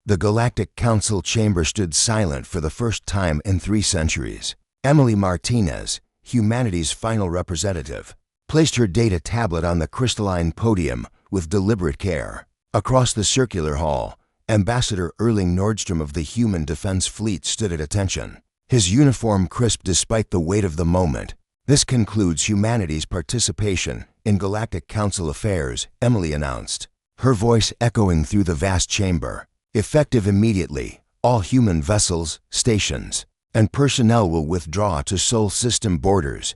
The Galactic Council chamber stood silent for the first time in 3 centuries. Emily Martinez, humanity's final representative, placed her data tablet on the crystalline podium with deliberate care. Across the circular hall, Ambassador Erling Nordstrom of the Human Defense Fleet stood at attention, his uniform crisp despite the weight of the moment. "This concludes humanity's participation in Galactic Council affairs," Emily announced, her voice echoing through the vast chamber. "Effective immediately, all human vessels, stations, and personnel will withdraw to Sol system borders."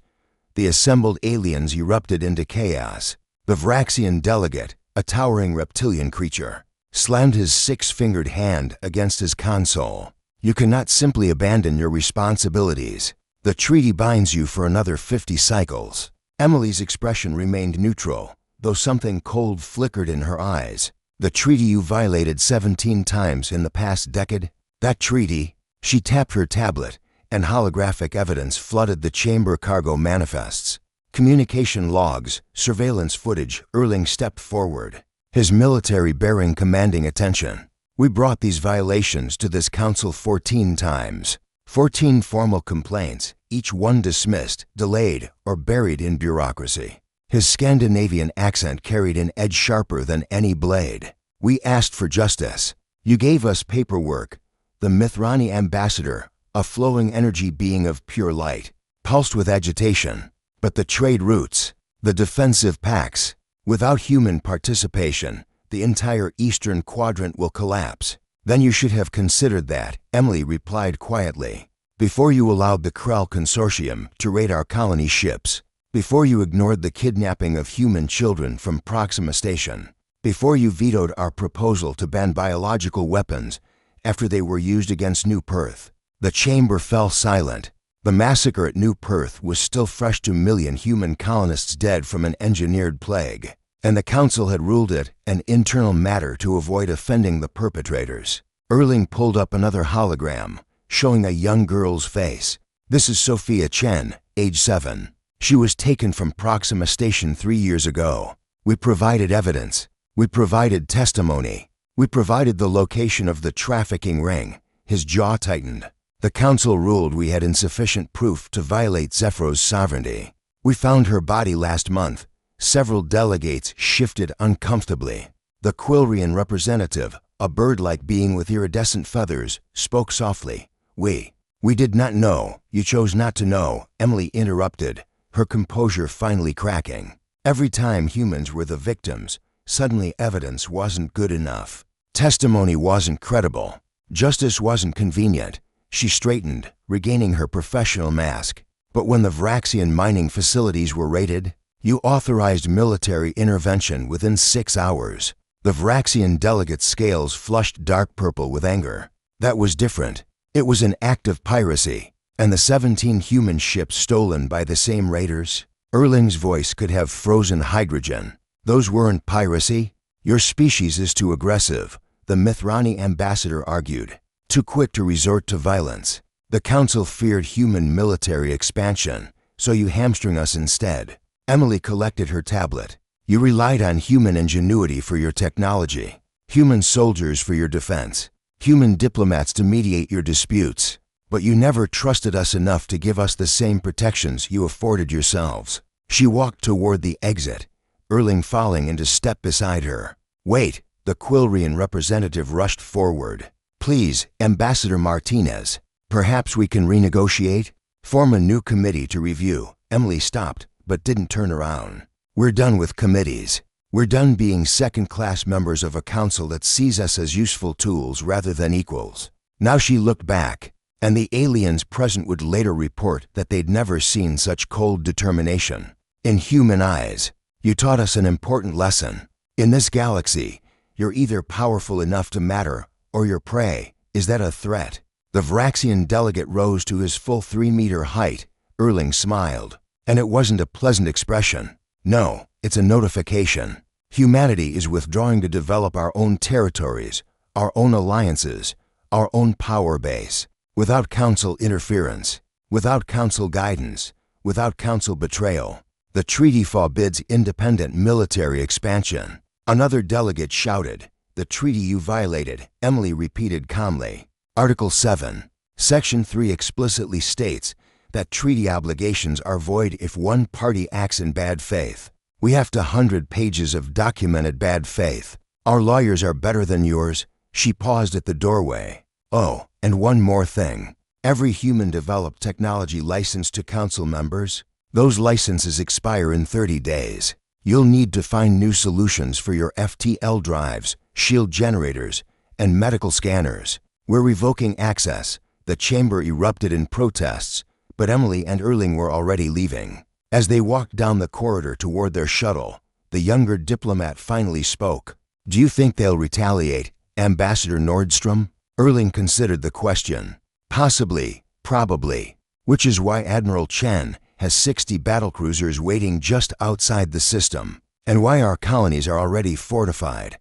The assembled aliens erupted into chaos. The Vraxian delegate, a towering reptilian creature, slammed his 6-fingered hand against his console. "You cannot simply abandon your responsibilities. The treaty binds you for another 50 cycles." Emily's expression remained neutral, though something cold flickered in her eyes. "The treaty you violated 17 times in the past decade? That treaty?" She tapped her tablet, and holographic evidence flooded the chamber cargo manifests. Communication logs, surveillance footage. Erling stepped forward, his military bearing commanding attention. "We brought these violations to this council 14 times. 14 formal complaints, each one dismissed, delayed, or buried in bureaucracy." His Scandinavian accent carried an edge sharper than any blade. "We asked for justice. You gave us paperwork." The Mithrani ambassador, a flowing energy being of pure light, pulsed with agitation. "But the trade routes, the defensive pacts, without human participation, the entire eastern quadrant will collapse." "Then you should have considered that," Emily replied quietly, "before you allowed the Krell Consortium to raid our colony ships, before you ignored the kidnapping of human children from Proxima Station, before you vetoed our proposal to ban biological weapons after they were used against New Perth." The chamber fell silent. The massacre at New Perth was still fresh to million human colonists dead from an engineered plague, and the council had ruled it an internal matter to avoid offending the perpetrators. Erling pulled up another hologram, showing a young girl's face. "This is Sophia Chen, age 7. She was taken from Proxima Station 3 years ago. We provided evidence. We provided testimony. We provided the location of the trafficking ring." His jaw tightened. "The council ruled we had insufficient proof to violate Zephyros' sovereignty. We found her body last month." Several delegates shifted uncomfortably. The Quilrian representative, a bird-like being with iridescent feathers, spoke softly. We did not know. You chose not to know," Emily interrupted, her composure finally cracking. Every time humans were the victims, suddenly evidence wasn't good enough. Testimony wasn't credible. Justice wasn't convenient. She straightened, regaining her professional mask. "But when the Vraxian mining facilities were raided, you authorized military intervention within 6 hours." The Vraxian delegate's scales flushed dark purple with anger. "That was different. It was an act of piracy. And the 17 human ships stolen by the same raiders?" Erling's voice could have frozen hydrogen. "Those weren't piracy. Your species is too aggressive," the Mithrani ambassador argued. "Too quick to resort to violence. The council feared human military expansion, so you hamstring us instead." Emily collected her tablet. "You relied on human ingenuity for your technology, human soldiers for your defense, human diplomats to mediate your disputes, but you never trusted us enough to give us the same protections you afforded yourselves." She walked toward the exit, Erling falling into step beside her. "Wait," the Quilrian representative rushed forward. "Please, Ambassador Martinez, perhaps we can renegotiate? Form a new committee to review." Emily stopped, but didn't turn around. "We're done with committees. We're done being second-class members of a council that sees us as useful tools rather than equals." Now she looked back, and the aliens present would later report that they'd never seen such cold determination. "In human eyes, you taught us an important lesson. In this galaxy, you're either powerful enough to matter or your prey. Is that a threat?" The Vraxian delegate rose to his full 3-meter height. Erling smiled. "And it wasn't a pleasant expression. No, it's a notification. Humanity is withdrawing to develop our own territories, our own alliances, our own power base, without council interference, without council guidance, without council betrayal. The treaty forbids independent military expansion." Another delegate shouted, The treaty you violated, Emily repeated calmly. Article 7, Section 3 explicitly states that treaty obligations are void if one party acts in bad faith. We have 100 pages of documented bad faith. Our lawyers are better than yours. She paused at the doorway. Oh, and one more thing. Every human-developed technology license to council members, those licenses expire in 30 days. You'll need to find new solutions for your FTL drives, shield generators, and medical scanners. We're revoking access. The chamber erupted in protests, but Emily and Erling were already leaving. As they walked down the corridor toward their shuttle, the younger diplomat finally spoke. Do you think they'll retaliate, Ambassador Nordstrom? Erling considered the question. Possibly, probably. Which is why Admiral Chen has 60 battlecruisers waiting just outside the system, and why our colonies are already fortified.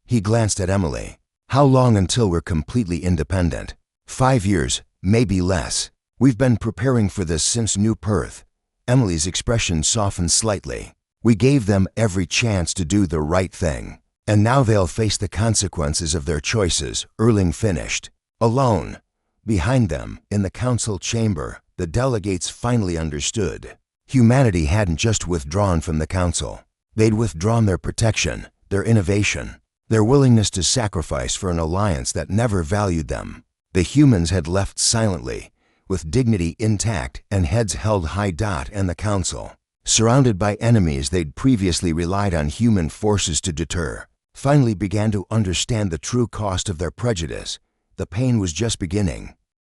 He glanced at Emily. How long until we're completely independent? 5 years, maybe less. We've been preparing for this since New Perth. Emily's expression softened slightly. We gave them every chance to do the right thing, and now they'll face the consequences of their choices, Erling finished. Alone. Behind them, in the council chamber, the delegates finally understood. Humanity hadn't just withdrawn from the council. They'd withdrawn their protection, their innovation, their willingness to sacrifice for an alliance that never valued them. The humans had left silently, with dignity intact and heads held high. And the council, surrounded by enemies they'd previously relied on human forces to deter, finally began to understand the true cost of their prejudice. The pain was just beginning.